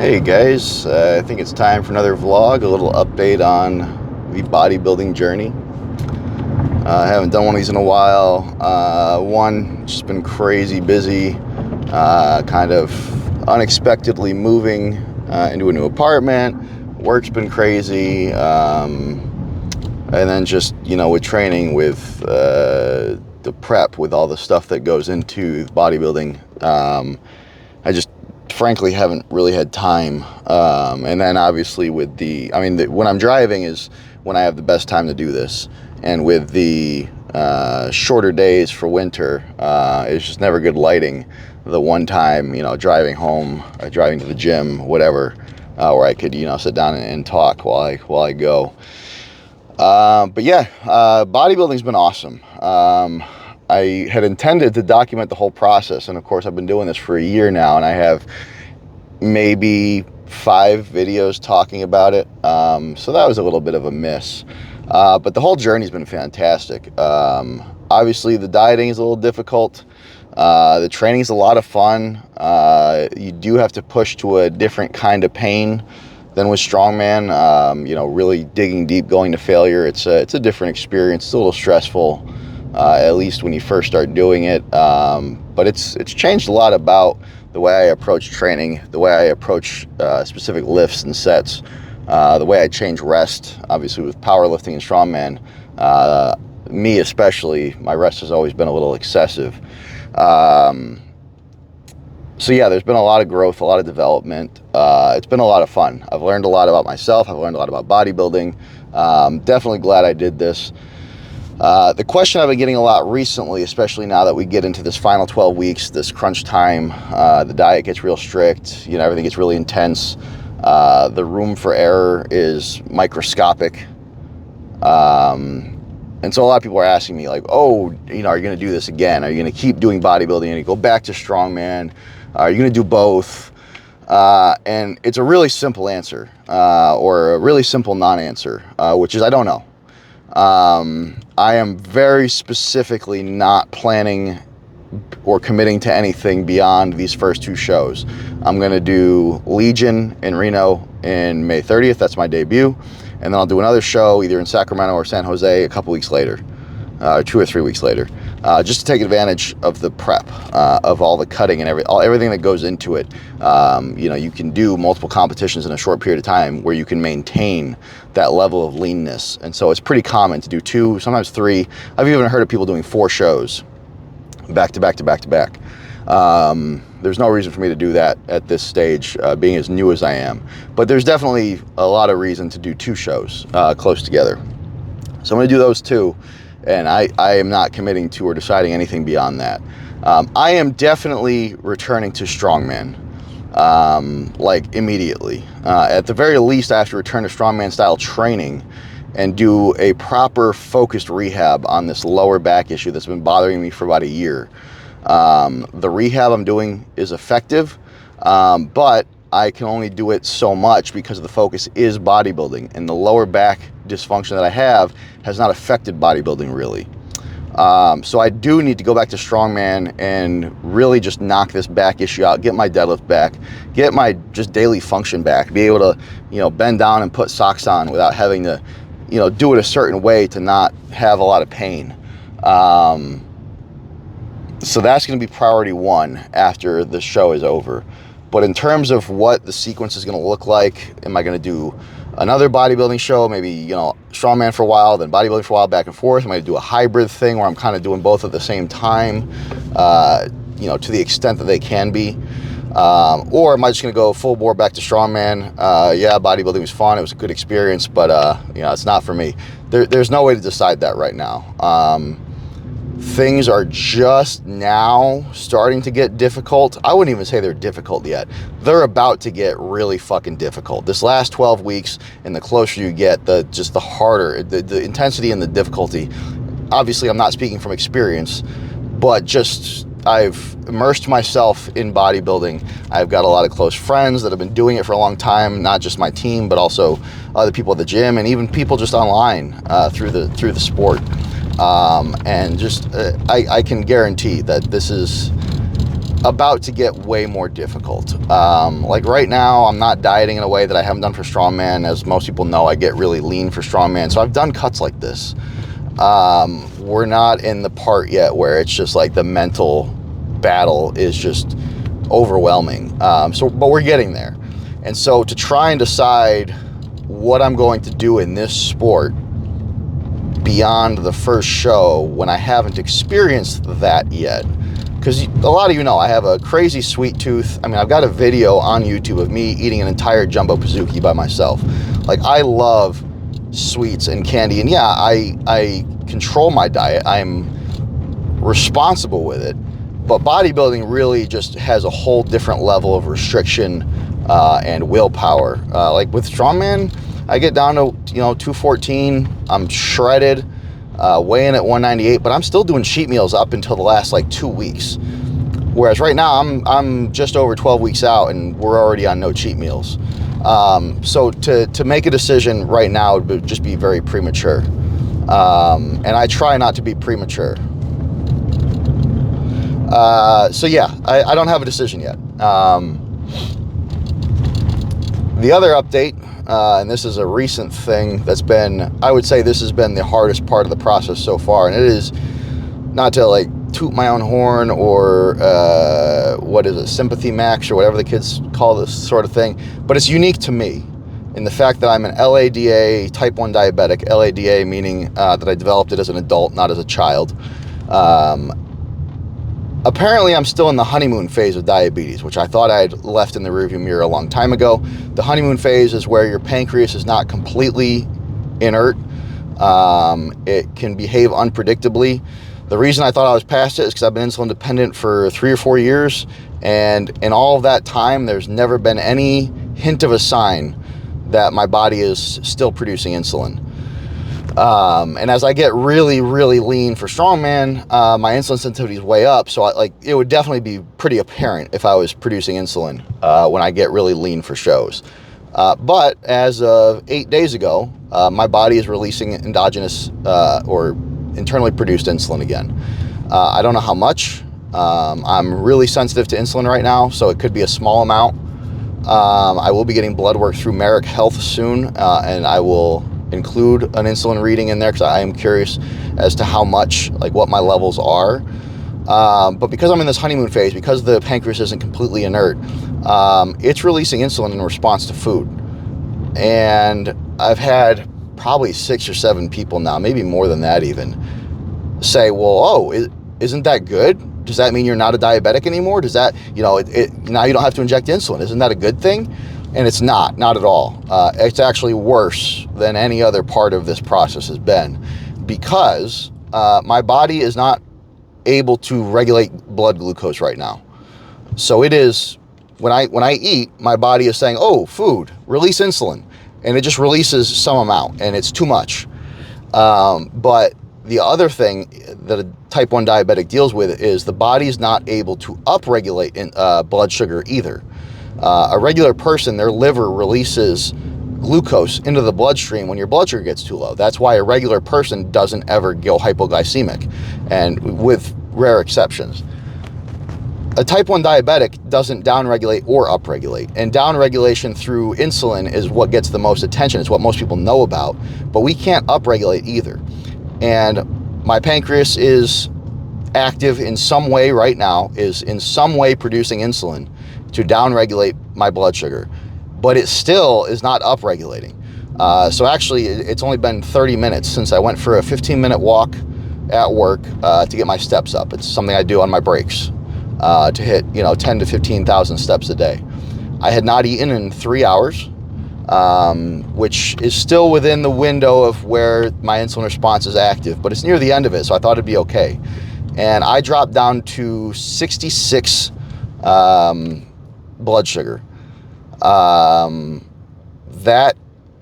Hey guys, I think it's time for another vlog, a little update on the bodybuilding journey. I haven't done one of these in a while. One, just been crazy busy, kind of unexpectedly moving into a new apartment. Work's been crazy, and then just, with training, with the prep, with all the stuff that goes into bodybuilding, I just frankly haven't really had time. And then obviously with when I'm driving is when I have the best time to do this. And with the shorter days for winter, it's just never good lighting. The one time, driving home, driving to the gym, whatever, where I could, sit down and talk while I go. But yeah, bodybuilding's been awesome. I had intended to document the whole process, and of course I've been doing this for a year now, and I have maybe 5 videos talking about it, so that was a little bit of a miss, but the whole journey's been fantastic. Obviously the dieting is a little difficult, the training's a lot of fun. You do have to push to a different kind of pain than with strongman. Really digging deep, going to failure. It's a different experience. It's a little stressful, at least when you first start doing it, but it's changed a lot about the way I approach training, the way I approach specific lifts and sets, the way I change rest. Obviously with powerlifting and strongman, me especially, my rest has always been a little excessive. So yeah, there's been a lot of growth, a lot of development. It's been a lot of fun. I've learned a lot about myself. I've learned a lot about bodybuilding. Definitely glad I did this. The question I've been getting a lot recently, especially now that we get into this final 12 weeks, this crunch time, the diet gets real strict, everything gets really intense. The room for error is microscopic. And so a lot of people are asking me like, oh, are you going to do this again? Are you going to keep doing bodybuilding? Are you going to go back to strongman? Are you going to do both? And it's a really simple answer, or a really simple non-answer, which is I don't know. I am very specifically not planning or committing to anything beyond these first 2 shows. I'm going to do Legion in Reno in May 30th. That's my debut. And then I'll do another show either in Sacramento or San Jose a couple weeks later, 2 or 3 weeks later, just to take advantage of the prep, of all the cutting and everything that goes into it. You can do multiple competitions in a short period of time where you can maintain that level of leanness. And so it's pretty common to do 2, sometimes 3. I've even heard of people doing 4 shows back to back to back to back. There's no reason for me to do that at this stage, being as new as I am. But there's definitely a lot of reason to do 2 shows close together. So I'm going to do those 2. And I am not committing to or deciding anything beyond that. I am definitely returning to strongman, like immediately. At the very least, I have to return to strongman style training and do a proper focused rehab on this lower back issue that's been bothering me for about a year. The rehab I'm doing is effective, but I can only do it so much because the focus is bodybuilding, and the lower back dysfunction that I have has not affected bodybuilding really. So I do need to go back to strongman and really just knock this back issue out, get my deadlift back, get my just daily function back, be able to, bend down and put socks on without having to, do it a certain way to not have a lot of pain. So that's going to be priority 1 after the show is over. But in terms of what the sequence is going to look like, am I going to do another bodybuilding show, maybe, strongman for a while, then bodybuilding for a while, back and forth? Am I going to do a hybrid thing where I'm kind of doing both at the same time, to the extent that they can be? Or am I just going to go full bore back to strongman? Yeah, bodybuilding was fun. It was a good experience, but, it's not for me. There's no way to decide that right now. Things are just now starting to get difficult. I wouldn't even say they're difficult yet. They're about to get really fucking difficult. This last 12 weeks, and the closer you get, the harder, the intensity and the difficulty. Obviously, I'm not speaking from experience, but just I've immersed myself in bodybuilding. I've got a lot of close friends that have been doing it for a long time, not just my team, but also other people at the gym and even people just online through the sport. And just I can guarantee that this is about to get way more difficult. Like right now, I'm not dieting in a way that I haven't done for strongman. As most people know, I get really lean for strongman. So I've done cuts like this. We're not in the part yet where it's just like the mental battle is just overwhelming. But we're getting there. And so to try and decide what I'm going to do in this sport beyond the first show when I haven't experienced that yet, because a lot of you know I have a crazy sweet tooth. I mean, I've got a video on YouTube of me eating an entire jumbo Pizookie by myself. Like, I love sweets and candy, and yeah, I control my diet. I'm responsible with it, but bodybuilding really just has a whole different level of restriction and willpower. Like with strongman, I get down to 214. I'm shredded, weighing at 198, but I'm still doing cheat meals up until the last like 2 weeks. Whereas right now I'm just over 12 weeks out and we're already on no cheat meals. So to make a decision right now would just be very premature. And I try not to be premature. So yeah, I don't have a decision yet. The other update, and this is a recent thing that's been, I would say this has been the hardest part of the process so far, and it is not to like toot my own horn or what is it, sympathy max or whatever the kids call this sort of thing, but it's unique to me in the fact that I'm an LADA type 1 diabetic, LADA meaning that I developed it as an adult, not as a child. Apparently, I'm still in the honeymoon phase of diabetes, which I thought I had left in the rearview mirror a long time ago. The honeymoon phase is where your pancreas is not completely inert. It can behave unpredictably. The reason I thought I was past it is because I've been insulin dependent for 3 or 4 years, and in all of that time, there's never been any hint of a sign that my body is still producing insulin. And as I get really, really lean for strongman, my insulin sensitivity is way up. So it would definitely be pretty apparent if I was producing insulin when I get really lean for shows. But as of 8 days ago, my body is releasing endogenous or internally produced insulin again. I don't know how much. I'm really sensitive to insulin right now, so it could be a small amount. I will be getting blood work through Merrick Health soon, and I will include an insulin reading in there because I am curious as to how much, like what my levels are. But because I'm in this honeymoon phase, because the pancreas isn't completely inert, it's releasing insulin in response to food. And I've had probably 6 or 7 people now, maybe more than that even, say, well, isn't that good? Does that mean you're not a diabetic anymore? Does that, now you don't have to inject insulin. Isn't that a good thing? And it's not at all. It's actually worse than any other part of this process has been, because my body is not able to regulate blood glucose right now. So it is, when I eat, my body is saying, oh, food, release insulin. And it just releases some amount, and it's too much. But the other thing that a type 1 diabetic deals with is the body's not able to upregulate blood sugar either. A regular person, their liver releases glucose into the bloodstream when your blood sugar gets too low. That's why a regular person doesn't ever go hypoglycemic, and with rare exceptions. A type 1 diabetic doesn't downregulate or upregulate, and downregulation through insulin is what gets the most attention. It's what most people know about, but we can't upregulate either. And my pancreas is active in some way right now, is in some way producing insulin to downregulate my blood sugar, but it still is not upregulating. So actually, it's only been 30 minutes since I went for a 15-minute walk at work to get my steps up. It's something I do on my breaks to hit 10 to 15,000 steps a day. I had not eaten in 3 hours, which is still within the window of where my insulin response is active, but it's near the end of it, so I thought it'd be okay. And I dropped down to 66 blood sugar. That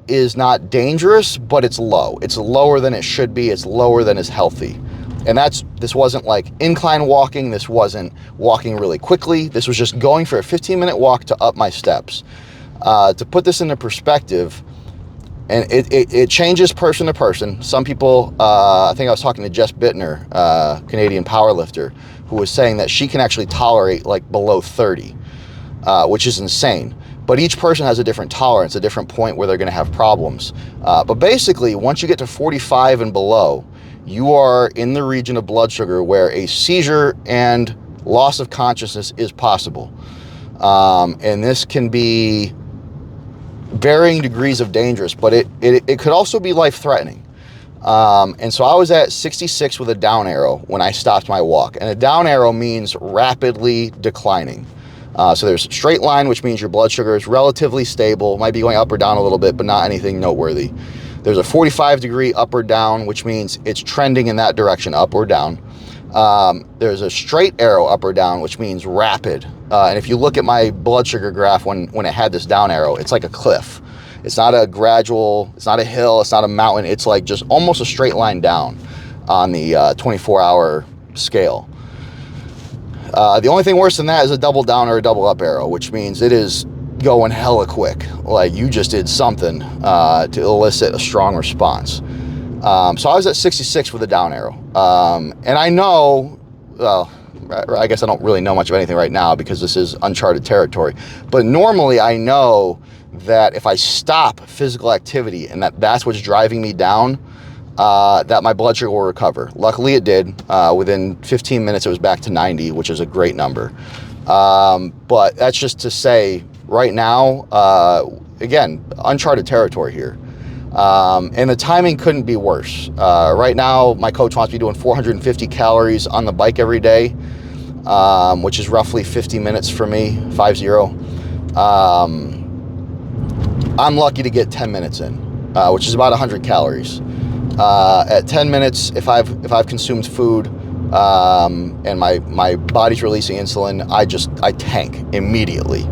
is not dangerous, but it's low. It's lower than it should be. It's lower than is healthy. And this wasn't like incline walking. This wasn't walking really quickly. This was just going for a 15-minute walk to up my steps. To put this into perspective, and it changes person to person. Some people, I think I was talking to Jess Bittner, Canadian powerlifter, who was saying that she can actually tolerate like below 30, which is insane. But each person has a different tolerance, a different point where they're going to have problems. But basically, once you get to 45 and below, you are in the region of blood sugar where a seizure and loss of consciousness is possible. And this can be varying degrees of dangerous, but it could also be life-threatening. And so I was at 66 with a down arrow when I stopped my walk. And a down arrow means rapidly declining. So there's a straight line, which means your blood sugar is relatively stable, might be going up or down a little bit, but not anything noteworthy. There's a 45-degree up or down, which means it's trending in that direction, up or down. There's a straight arrow up or down, which means rapid. And if you look at my blood sugar graph when it had this down arrow, it's like a cliff. It's not a gradual, it's not a hill, it's not a mountain. It's like just almost a straight line down on the 24-hour scale. The only thing worse than that is a double down or a double up arrow, which means it is going hella quick. Like you just did something to elicit a strong response. So I was at 66 with a down arrow. And I know, well, I guess I don't really know much of anything right now because this is uncharted territory. But normally I know that if I stop physical activity and that's what's driving me down, that my blood sugar will recover. Luckily it did. Within 15 minutes it was back to 90, which is a great number. But that's just to say right now, again, uncharted territory here. And the timing couldn't be worse. Right now my coach wants me doing 450 calories on the bike every day, which is roughly 50 minutes for me, 50. I'm lucky to get 10 minutes in, which is about 100 calories. At 10 minutes, if I've consumed food and my body's releasing insulin, I tank immediately.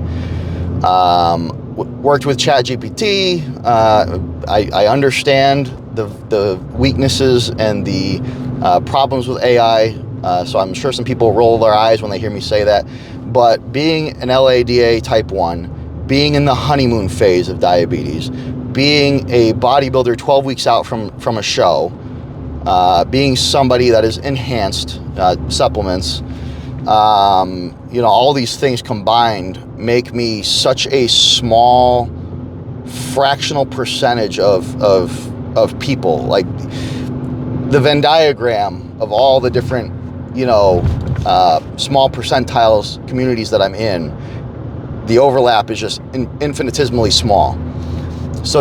Worked with ChatGPT. I understand the weaknesses and the problems with AI. So I'm sure some people roll their eyes when they hear me say that. But being an LADA type 1, being in the honeymoon phase of diabetes, being a bodybuilder 12 weeks out from a show, being somebody that is enhanced supplements, all these things combined make me such a small fractional percentage of people. Like the Venn diagram of all the different, small percentiles communities that I'm in, the overlap is just infinitesimally small. So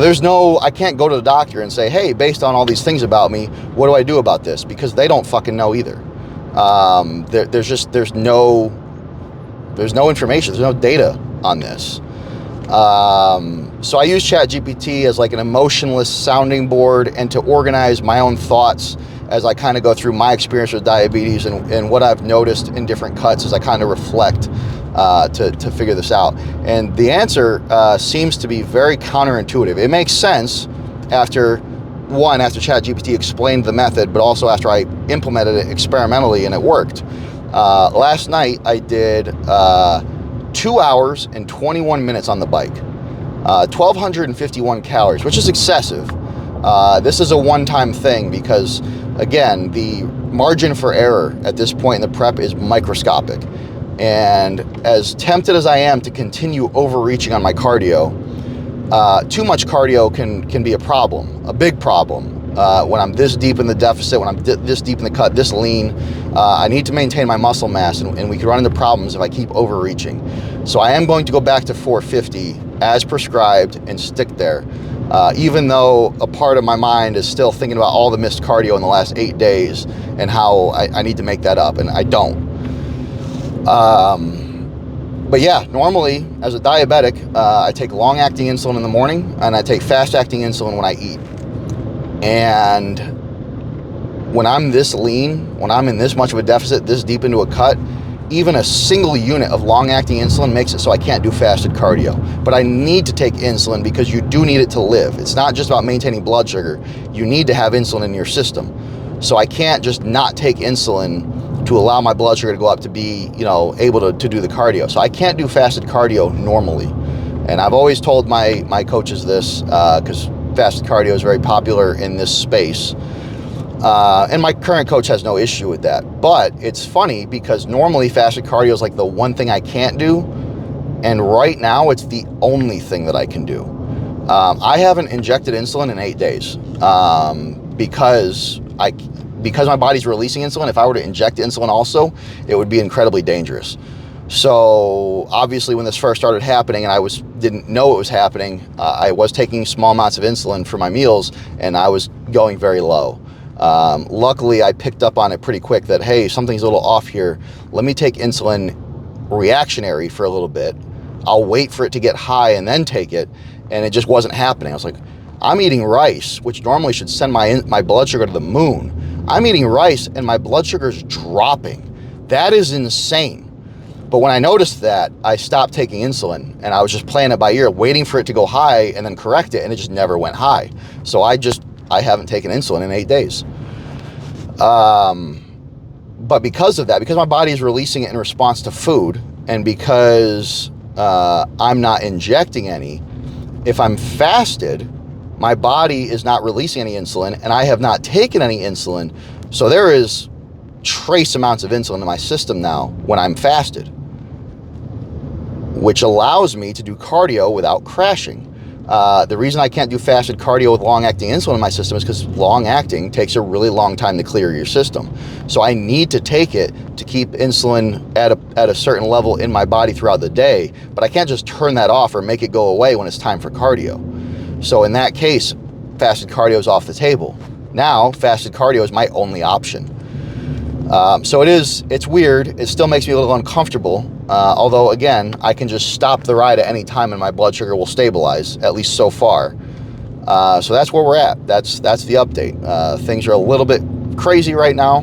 I can't go to the doctor and say, hey, based on all these things about me, what do I do about this? Because they don't fucking know either. There's no information, there's no data on this. So I use ChatGPT as like an emotionless sounding board and to organize my own thoughts as I kind of go through my experience with diabetes and what I've noticed in different cuts as I kind of reflect to figure this out. And the answer seems to be very counterintuitive. It makes sense after ChatGPT explained the method, but also after I implemented it experimentally and it worked. Last night I did 2 hours and 21 minutes on the bike, 1,251 calories, which is excessive. This is a one-time thing because, again, the margin for error at this point in the prep is microscopic. And as tempted as I am to continue overreaching on my cardio, too much cardio can be a problem, a big problem. When I'm this deep in the deficit, when I'm this deep in the cut, this lean, I need to maintain my muscle mass, and we could run into problems if I keep overreaching. So I am going to go back to 450 as prescribed and stick there, even though a part of my mind is still thinking about all the missed cardio in the last 8 days and how I need to make that up, and I don't. But yeah, normally as a diabetic, I take long-acting insulin in the morning and I take fast-acting insulin when I eat. And when I'm this lean, when I'm in this much of a deficit, this deep into a cut, even a single unit of long-acting insulin makes it so I can't do fasted cardio. But I need to take insulin because you do need it to live. It's not just about maintaining blood sugar. You need to have insulin in your system. So I can't just not take insulin to allow my blood sugar to go up to be, able to do the cardio. So I can't do fasted cardio normally. And I've always told my coaches this because fasted cardio is very popular in this space. And my current coach has no issue with that. But it's funny because normally fasted cardio is like the one thing I can't do. And right now it's the only thing that I can do. I haven't injected insulin in 8 days because my body's releasing insulin. If I were to inject insulin also, it would be incredibly dangerous. So obviously when this first started happening and I didn't know it was happening, I was taking small amounts of insulin for my meals and I was going very low. Luckily I picked up on it pretty quick that, hey, something's a little off here. Let me take insulin reactionary for a little bit. I'll wait for it to get high and then take it. And it just wasn't happening. I was like, I'm eating rice, which normally should send my blood sugar to the moon. I'm eating rice and my blood sugar is dropping. That is insane. But when I noticed that, I stopped taking insulin and I was just playing it by ear, waiting for it to go high and then correct it, and it just never went high. So I haven't taken insulin in 8 days. But because of that, because my body is releasing it in response to food, and because I'm not injecting any, if I'm fasted, my body is not releasing any insulin and I have not taken any insulin. So there is trace amounts of insulin in my system now when I'm fasted, which allows me to do cardio without crashing. The reason I can't do fasted cardio with long-acting insulin in my system is because long-acting takes a really long time to clear your system. So I need to take it to keep insulin at a certain level in my body throughout the day, but I can't just turn that off or make it go away when it's time for cardio. So in that case, fasted cardio is off the table. Now, fasted cardio is my only option. So it's weird. It still makes me a little uncomfortable. Although again, I can just stop the ride at any time and my blood sugar will stabilize, at least so far. So that's where we're at. That's the update. Things are a little bit crazy right now.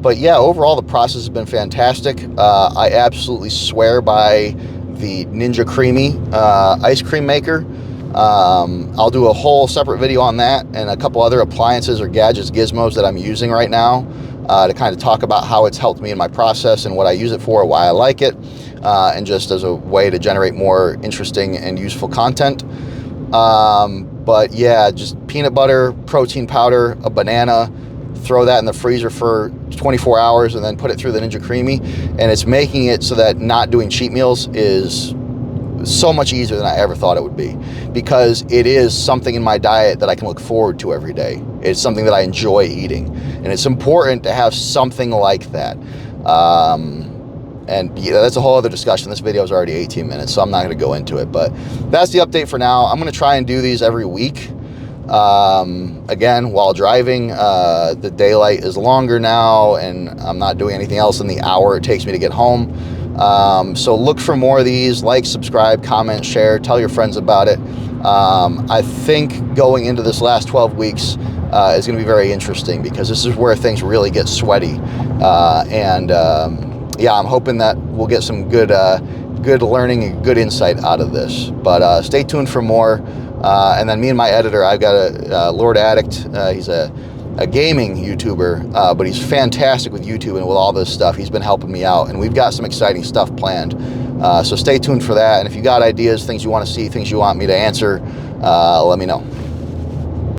But yeah, overall the process has been fantastic. I absolutely swear by the Ninja Creamy ice cream maker. I'll do a whole separate video on that and a couple other appliances or gadgets, gizmos that I'm using right now to kind of talk about how it's helped me in my process and what I use it for, why I like it, and just as a way to generate more interesting and useful content. But yeah, just peanut butter, protein powder, a banana, throw that in the freezer for 24 hours and then put it through the Ninja Creamy, and it's making it so that not doing cheat meals is so much easier than I ever thought it would be, because it is something in my diet that I can look forward to every day. It's something that I enjoy eating, and it's important to have something like that. And yeah, that's a whole other discussion. This video is already 18 minutes, so I'm not going to go into it, but that's the update for now. I'm going to try and do these every week. Again, while driving, the daylight is longer now and I'm not doing anything else in the hour it takes me to get home. So look for more of these. Like, subscribe, comment, share, tell your friends about it. I think going into this last 12 weeks is going to be very interesting, because this is where things really get sweaty. Yeah, I'm hoping that we'll get some good learning and good insight out of this. But stay tuned for more. And then me and my editor, I've got a Lord Addict. He's a gaming YouTuber, but he's fantastic with YouTube and with all this stuff. He's been helping me out, and we've got some exciting stuff planned. So stay tuned for that. And if you got ideas, things you want to see, things you want me to answer, let me know.